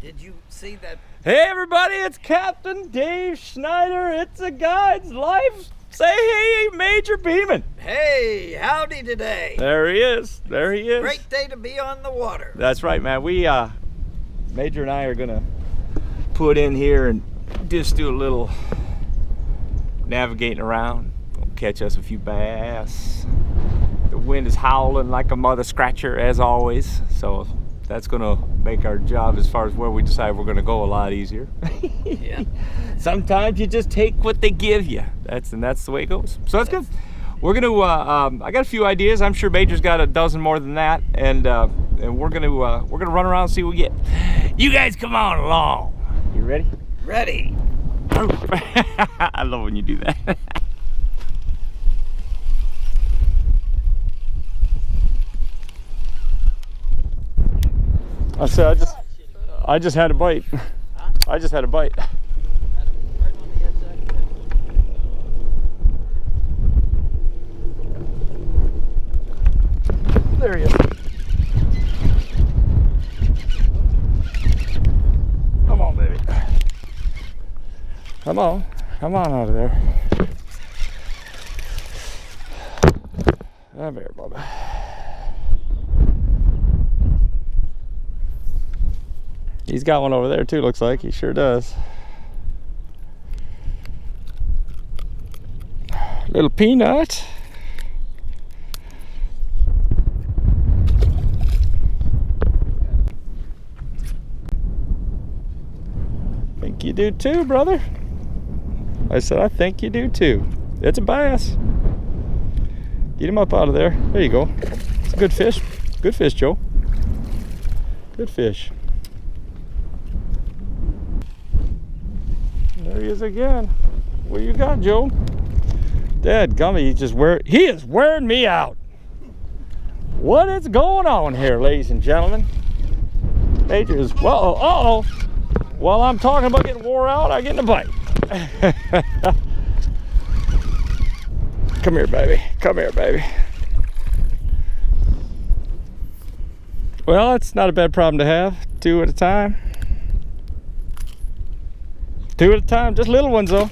Did you see that? Hey everybody, it's Captain Dave Schneider. It's a guide's life. Say hey, Major Beeman. Hey, howdy today. There he is. There he is. Great day to be on the water. That's right, man. We, Major and I are gonna put in here and just do a little navigating around. Gonna catch us a few bass. The wind is howling like a mother scratcher as always, so that's gonna make our job as far as where we decide we're gonna go a lot easier. Yeah. Sometimes you just take what they give you. That's the way it goes. So that's good. We're gonna I got a few ideas. I'm sure Major's got a dozen more than that, and we're gonna run around and see what we get. You guys come on along. You ready? Ready. I love when you do that. I said I just had a bite. Huh? I just had a bite. Right on the inside. There he is. Come on, baby. Come on out of there. Come here, Bubba. He's got one over there too, looks like. He sure does. Little peanut. Think you do too, brother. I said, I think you do too. It's a bass. Get him up out of there. There you go. It's a good fish. Good fish, Joe. Good fish. There he is again. What you got, Joe? Dadgummit, he is wearing me out. What is going on here, ladies and gentlemen? Major is, well, while I'm talking about getting wore out, I'm getting a bite. Come here, baby. Come here, baby. Well, it's not a bad problem to have. 2 at a time. 2 at a time, just little ones though.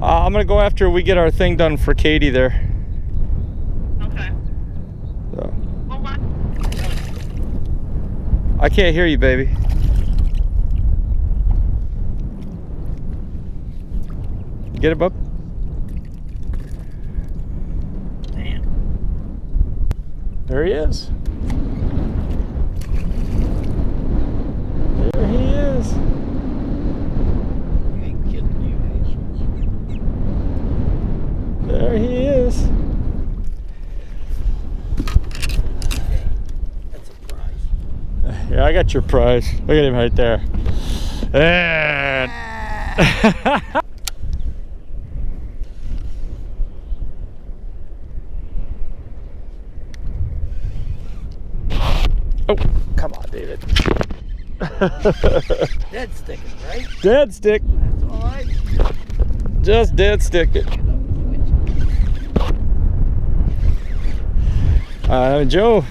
I'm gonna go after we get our thing done for Katie there. Okay. So. Well, what? I can't hear you, baby. You get it, bub? There he is. There he is. You ain't kidding me, There he is. That's a prize. Yeah, I got your prize. Look at him right there. And oh, come on, David. Dead sticking, right? Dead stick. That's all right. Just dead stick it. Joe,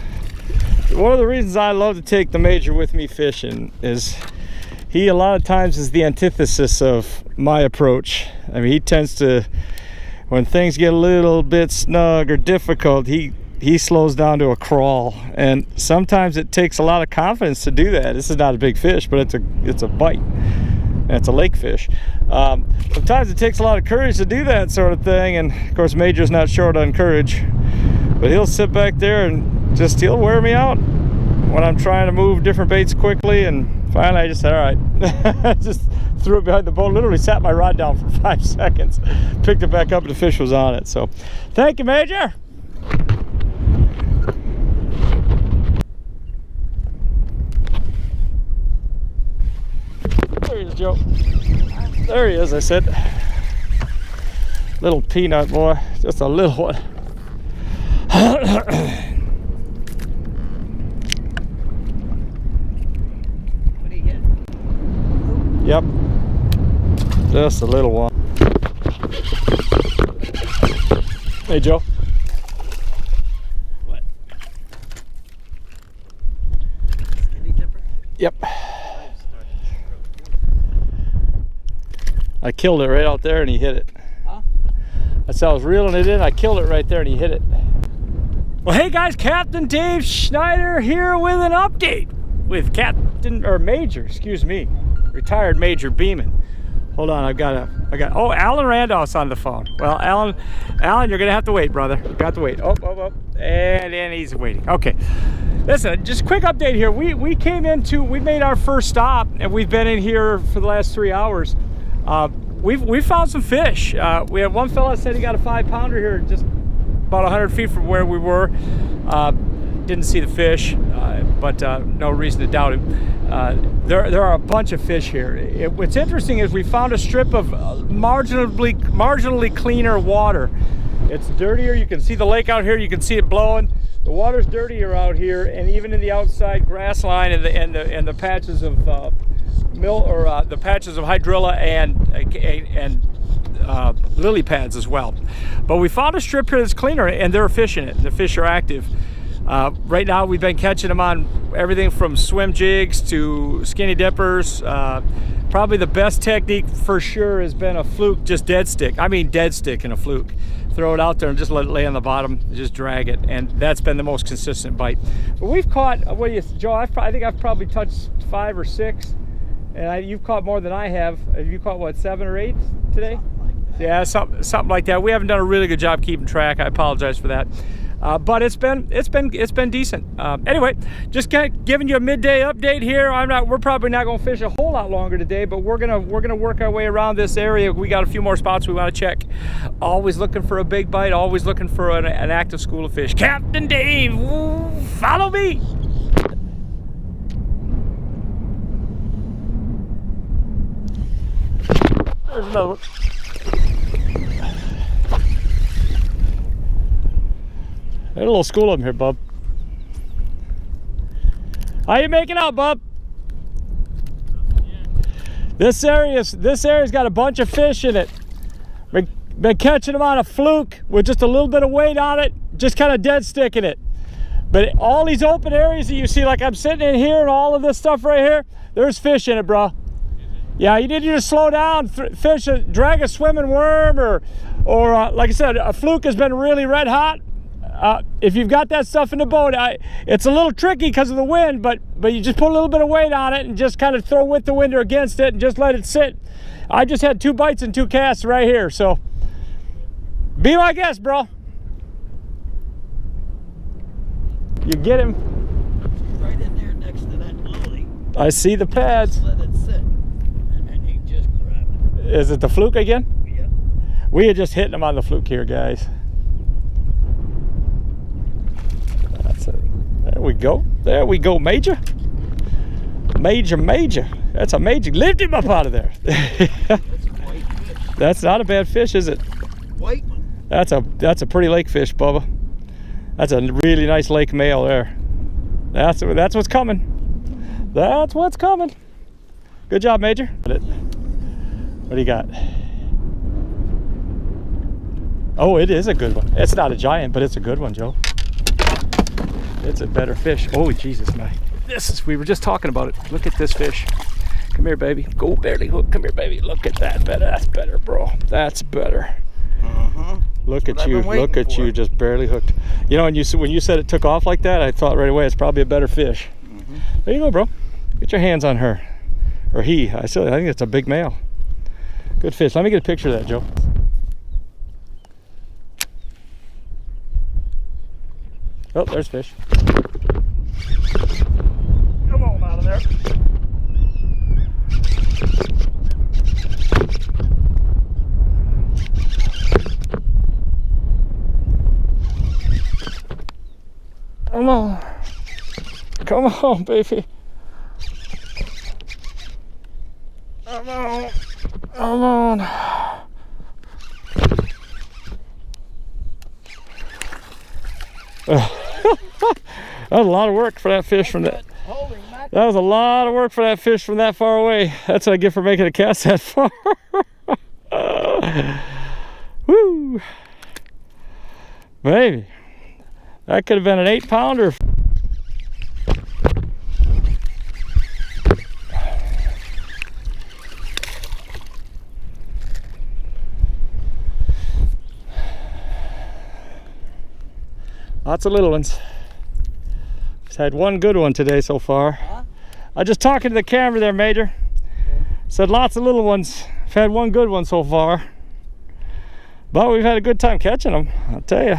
one of the reasons I love to take the Major with me fishing is he a lot of times is the antithesis of my approach. I mean, he tends to, when things get a little bit snug or difficult, he slows down to a crawl, and sometimes it takes a lot of confidence to do that. This is not a big fish, but it's a bite, and it's a lake fish. Sometimes it takes a lot of courage to do that sort of thing, and of course Major's not short on courage, but he'll sit back there and he'll wear me out when I'm trying to move different baits quickly. And finally I just said, all right. Just threw it behind the boat, literally sat my rod down for 5 seconds, picked it back up, and the fish was on it. So thank you, Major. There he is, Joe. There he is, I said. Little peanut boy, just a little one. What do you hit? Yep. Just a little one. Hey, Joe. What? Skinny dipper? Yep. I killed it right out there and he hit it. Huh? That's how I was reeling it in. I killed it right there and he hit it. Well, hey guys, Captain Dave Schneider here with an update with Major, excuse me, retired Major Beeman. Hold on, oh, Alan Randolph's on the phone. Well, Alan, you're gonna have to wait, brother. You got to wait. Oh, and then he's waiting. Okay, listen, just a quick update here. We made our first stop, and we've been in here for the last 3 hours. We found some fish. We had one fella said he got a 5-pounder here, just about 100 feet from where we were. Didn't see the fish, but no reason to doubt him. There are a bunch of fish here. What's interesting is we found a strip of marginally cleaner water. It's dirtier. You can see the lake out here. You can see it blowing. The water's dirtier out here, and even in the outside grass line and the patches of the patches of hydrilla and lily pads as well. But we found a strip here that's cleaner, and there are fish in it. The fish are active. Right now we've been catching them on everything from swim jigs to skinny dippers. Probably the best technique for sure has been a fluke, just dead stick. I mean dead stick and a fluke. Throw it out there and just let it lay on the bottom, just drag it, and that's been the most consistent bite. But we've caught, what do you, Joe, I think I've probably touched 5 or 6, and you've caught more than I have. Have you caught, what, 7 or 8 today? Yeah, something like that. We haven't done a really good job keeping track. I apologize for that. But it's been decent. Anyway, just kind of giving you a midday update here. We're probably not going to fish a whole lot longer today, but we're gonna work our way around this area. We got a few more spots we want to check. Always looking for a big bite. Always looking for an active school of fish. Captain Dave, follow me. There's another one. There's a little school of them here, bub. How you making out, bub? This area's got a bunch of fish in it. Been catching them on a fluke with just a little bit of weight on it, just kind of dead sticking it. But all these open areas that you see, like I'm sitting in here and all of this stuff right here, there's fish in it, bro. Yeah, you need to just slow down, fish, drag a swimming worm, or like I said, a fluke has been really red hot. If you've got that stuff in the boat, it's a little tricky because of the wind, but you just put a little bit of weight on it and just kind of throw with the wind or against it and just let it sit. I just had 2 bites and 2 casts right here, so be my guest, bro. You get him. She's right in there next to that lily. I see the pads. Just let it sit, and then you just grab it. Is it the fluke again? Yeah. We are just hitting them on the fluke here, guys. There we go. There we go, Major. Major. That's a major. Lift him up out of there. That's a white fish. That's not a bad fish, is it? White one. That's a pretty lake fish, Bubba. That's a really nice lake male there. That's what's coming. That's what's coming. Good job, Major. What do you got? Oh, it is a good one. It's not a giant, but it's a good one, Joe. It's a better fish. Holy Jesus, man. We were just talking about it. Look at this fish. Come here, baby. Go barely hook. Come here, baby. Look at that. That's better, bro. That's better. Look at you. Look at you, just barely hooked. You know, when you said it took off like that, I thought right away it's probably a better fish. There you go, bro. Get your hands on her. Or he. I think it's a big male. Good fish. Let me get a picture of that, Joe. Oh, there's fish. Come on out of there. Come on. Come on, baby. Come on. Come on. That was a lot of work for that fish from that. That was a lot of work for that fish from that far away. That's what I get for making a cast that far. Woo! Maybe. That could have been an 8-pounder. Lots of little ones. Just had one good one today so far. Huh? I was just talking to the camera there, Major. Said lots of little ones. I've had one good one so far. But we've had a good time catching them, I'll tell you.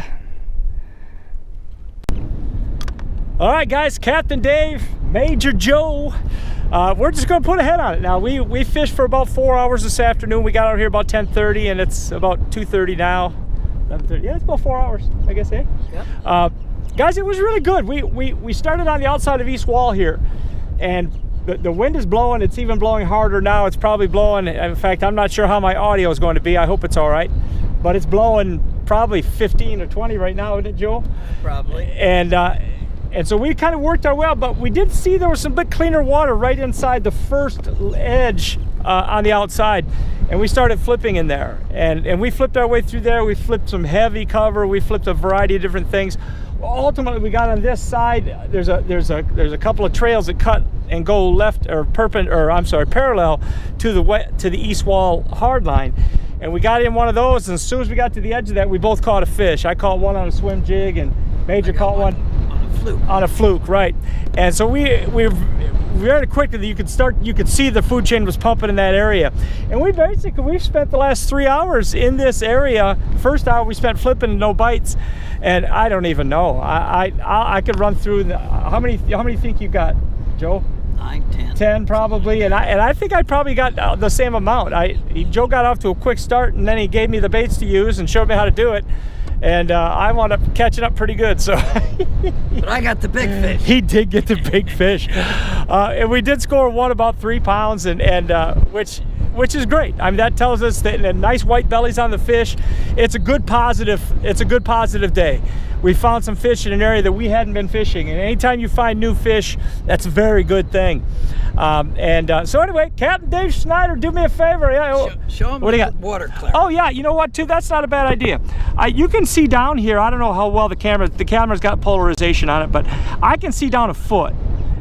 All right, guys, Captain Dave, Major Joe. We're just gonna put a head on it now. We fished for about 4 hours this afternoon. We got out here about 10:30 and it's about 2:30 now. 11:30. Yeah, it's about 4 hours, I guess, eh? Yeah. Guys, it was really good. We started on the outside of East Wall here, and the wind is blowing. It's even blowing harder now. It's probably blowing. In fact, I'm not sure how my audio is going to be. I hope it's all right. But it's blowing probably 15 or 20 right now, isn't it, Joe? Probably. And so we kind of worked our way out, but we did see there was some bit cleaner water right inside the first edge on the outside. And we started flipping in there, and we flipped our way through there. We flipped some heavy cover. We flipped a variety of different things. Ultimately, we got on this side. There's a couple of trails that cut and go left or parallel to the east wall hard line. And we got in one of those, and as soon as we got to the edge of that, we both caught a fish. I caught one on a swim jig, and Major caught one on a fluke. On a fluke, right? And so we very quickly you could see the food chain was pumping in that area. And we've spent the last 3 hours in this area. First hour we spent flipping, no bites, and I don't even know. I could run through how many think you got, Joe? 9, 10. 10 probably, and I think I probably got the same amount. Joe got off to a quick start, and then he gave me the baits to use and showed me how to do it. And I wound up catching up pretty good. So, but I got the big fish. He did get the big fish, and we did score one about 3 pounds, and which is great. I mean, that tells us that the nice white bellies on the fish. It's a good positive. It's a good positive day. We found some fish in an area that we hadn't been fishing, and anytime you find new fish, that's a very good thing. So anyway, Captain Dave Schneider, do me a favor. Show him what do you got? Water clear. Oh yeah, you know what too? That's not a bad idea. You can see down here. I don't know how well the camera's got polarization on it, but I can see down a foot.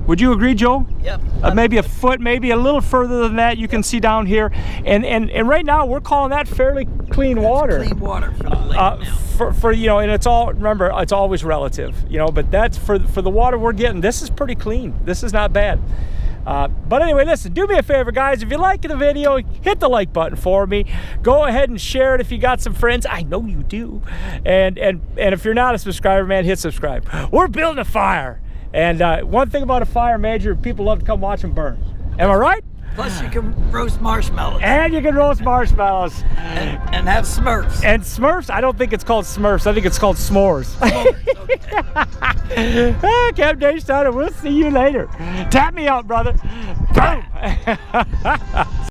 Would you agree, Joe? Yep. Maybe a foot, maybe a little further than that. You can see down here, and right now we're calling that fairly clean water. Clean water for the lake now. For and it's all, remember, it's always relative, but that's for the water we're getting. This is pretty clean. This is not bad. But anyway, listen, do me a favor, guys. If you like the video, hit the like button for me. Go ahead and share it if you got some friends. I know you do. And if you're not a subscriber, man, hit subscribe. We're building a fire. And one thing about a fire, Major, people love to come watch them burn. Am I right? Plus you can roast marshmallows. And you can roast marshmallows. And have Smurfs. And Smurfs? I don't think it's called Smurfs. I think it's called s'mores. Okay. Captain Dave Schneider, we'll see you later. Tap me out, brother. Boom.